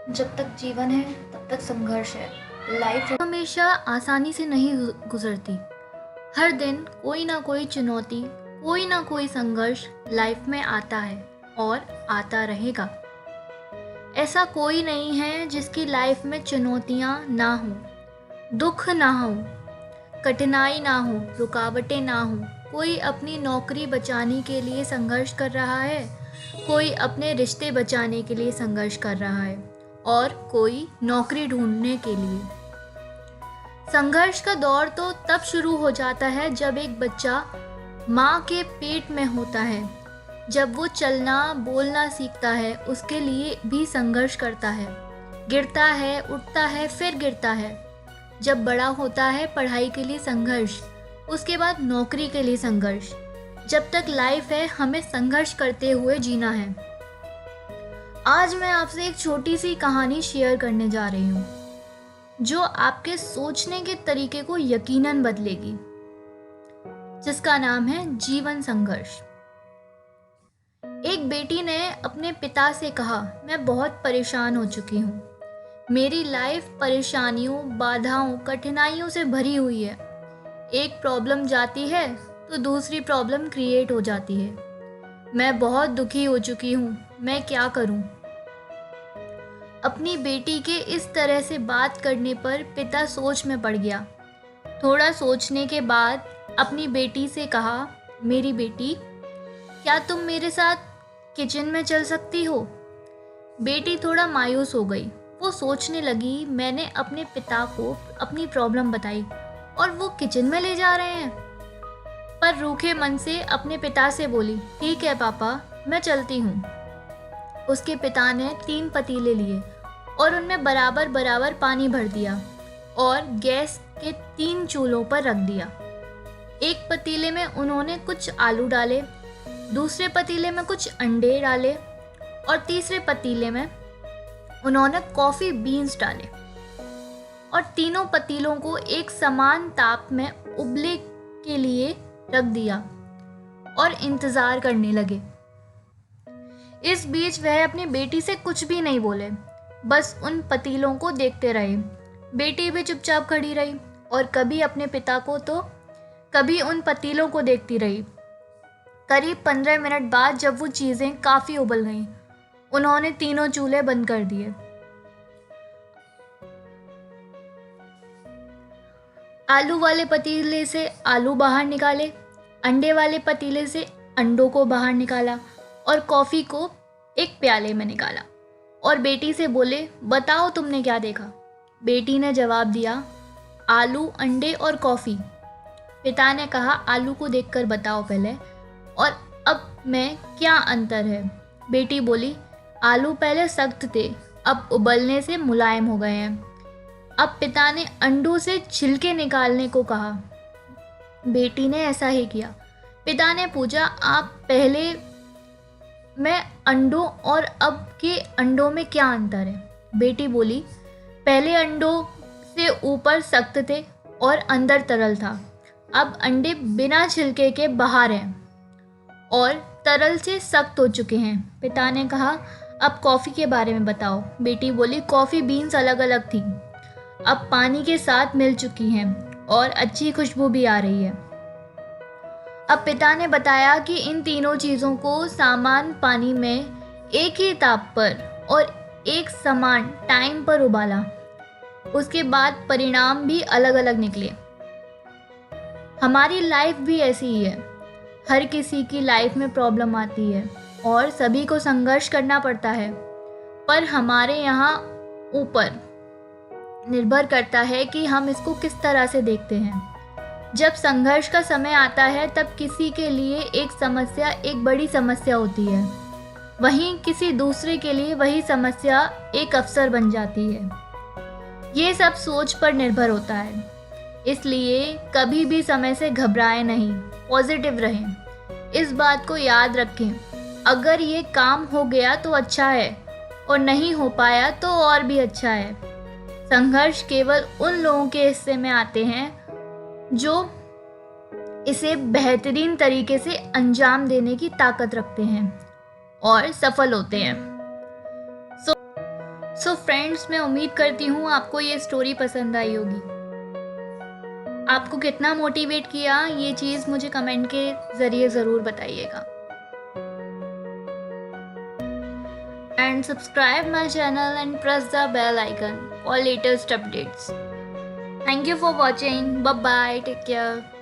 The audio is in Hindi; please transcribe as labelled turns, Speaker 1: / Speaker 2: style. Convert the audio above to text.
Speaker 1: जब तक जीवन है तब तक संघर्ष है। लाइफ हमेशा आसानी से नहीं गुजरती। हर दिन कोई ना कोई चुनौती, कोई ना कोई संघर्ष लाइफ में आता है और आता रहेगा। ऐसा कोई नहीं है जिसकी लाइफ में चुनौतियाँ ना हो, दुख ना हो, कठिनाई ना हो, रुकावटें ना हो। कोई अपनी नौकरी बचाने के लिए संघर्ष कर रहा है, कोई अपने रिश्ते बचाने के लिए संघर्ष कर रहा है और कोई नौकरी ढूंढने के लिए। संघर्ष का दौर तो तब शुरू हो जाता है जब एक बच्चा माँ के पेट में होता है। जब वो चलना बोलना सीखता है, उसके लिए भी संघर्ष करता है, गिरता है, उठता है, फिर गिरता है। जब बड़ा होता है, पढ़ाई के लिए संघर्ष, उसके बाद नौकरी के लिए संघर्ष। जब तक लाइफ है, हमें संघर्ष करते हुए जीना है। आज मैं आपसे एक छोटी सी कहानी शेयर करने जा रही हूँ जो आपके सोचने के तरीके को यकीनन बदलेगी, जिसका नाम है जीवन संघर्ष। एक बेटी ने अपने पिता से कहा, मैं बहुत परेशान हो चुकी हूँ। मेरी लाइफ परेशानियों, बाधाओं, कठिनाइयों से भरी हुई है। एक प्रॉब्लम जाती है तो दूसरी प्रॉब्लम क्रिएट हो जाती है। मैं बहुत दुखी हो चुकी हूँ, मैं क्या करूँ? अपनी बेटी के इस तरह से बात करने पर पिता सोच में पड़ गया। थोड़ा सोचने के बाद अपनी बेटी से कहा, मेरी बेटी, क्या तुम मेरे साथ किचन में चल सकती हो? बेटी थोड़ा मायूस हो गई। वो सोचने लगी, मैंने अपने पिता को अपनी प्रॉब्लम बताई और वो किचन में ले जा रहे हैं। पर रूखे मन से अपने पिता से बोली, ठीक है पापा, मैं चलती हूँ। उसके पिता ने 3 पतीले लिए और उनमें बराबर बराबर पानी भर दिया और गैस के 3 चूल्हों पर रख दिया। एक पतीले में उन्होंने कुछ आलू डाले, दूसरे पतीले में कुछ अंडे डाले और तीसरे पतीले में उन्होंने कॉफ़ी बीन्स डाले और तीनों पतीलों को एक समान ताप में उबले के लिए रख दिया और इंतज़ार करने लगे। इस बीच वह अपनी बेटी से कुछ भी नहीं बोले, बस उन पतीलों को देखते रहे। बेटी भी चुपचाप खड़ी रही और कभी अपने पिता को तो कभी उन पतीलों को देखती रही। करीब 15 मिनट बाद जब वो चीज़ें काफ़ी उबल गईं, उन्होंने तीनों चूल्हे बंद कर दिए। आलू वाले पतीले से आलू बाहर निकाले, अंडे वाले पतीले से अंडों को बाहर निकाला और कॉफ़ी को एक प्याले में निकाला और बेटी से बोले, बताओ तुमने क्या देखा? बेटी ने जवाब दिया, आलू, अंडे और कॉफ़ी। पिता ने कहा, आलू को देखकर बताओ पहले, और अब में क्या अंतर है? बेटी बोली, आलू पहले सख्त थे, अब उबलने से मुलायम हो गए हैं। अब पिता ने अंडों से छिलके निकालने को कहा। बेटी ने ऐसा ही किया। पिता ने पूछा, आप पहले में अंडों और अब के अंडों में क्या अंतर है? बेटी बोली, पहले अंडों से ऊपर सख्त थे और अंदर तरल था, अब अंडे बिना छिलके के बाहर हैं और तरल से सख्त हो चुके हैं। पिता ने कहा, अब कॉफ़ी के बारे में बताओ। बेटी बोली, कॉफ़ी बीन्स अलग अलग थी, अब पानी के साथ मिल चुकी हैं और अच्छी खुशबू भी आ रही है। अब पिता ने बताया कि इन तीनों चीज़ों को समान पानी में एक ही ताप पर और एक समान टाइम पर उबाला। उसके बाद परिणाम भी अलग अलग निकले। हमारी लाइफ भी ऐसी ही है। हर किसी की लाइफ में प्रॉब्लम आती है और सभी को संघर्ष करना पड़ता है, पर हमारे यहाँ ऊपर निर्भर करता है कि हम इसको किस तरह से देखते हैं। जब संघर्ष का समय आता है तब किसी के लिए एक समस्या एक बड़ी समस्या होती है, वहीं किसी दूसरे के लिए वही समस्या एक अवसर बन जाती है। ये सब सोच पर निर्भर होता है। इसलिए कभी भी समय से घबराएं नहीं, पॉजिटिव रहें। इस बात को याद रखें, अगर ये काम हो गया तो अच्छा है और नहीं हो पाया तो और भी अच्छा है। संघर्ष केवल उन लोगों के हिस्से में आते हैं जो इसे बेहतरीन तरीके से अंजाम देने की ताकत रखते हैं और सफल होते हैं। सो फ्रेंड्स, मैं उम्मीद करती हूँ आपको ये स्टोरी पसंद आई होगी। आपको कितना मोटिवेट किया ये चीज़ मुझे कमेंट के ज़रिए ज़रूर बताइएगा। And subscribe my channel and press the bell icon for latest updates. Thank you for watching. Bye bye. Take care.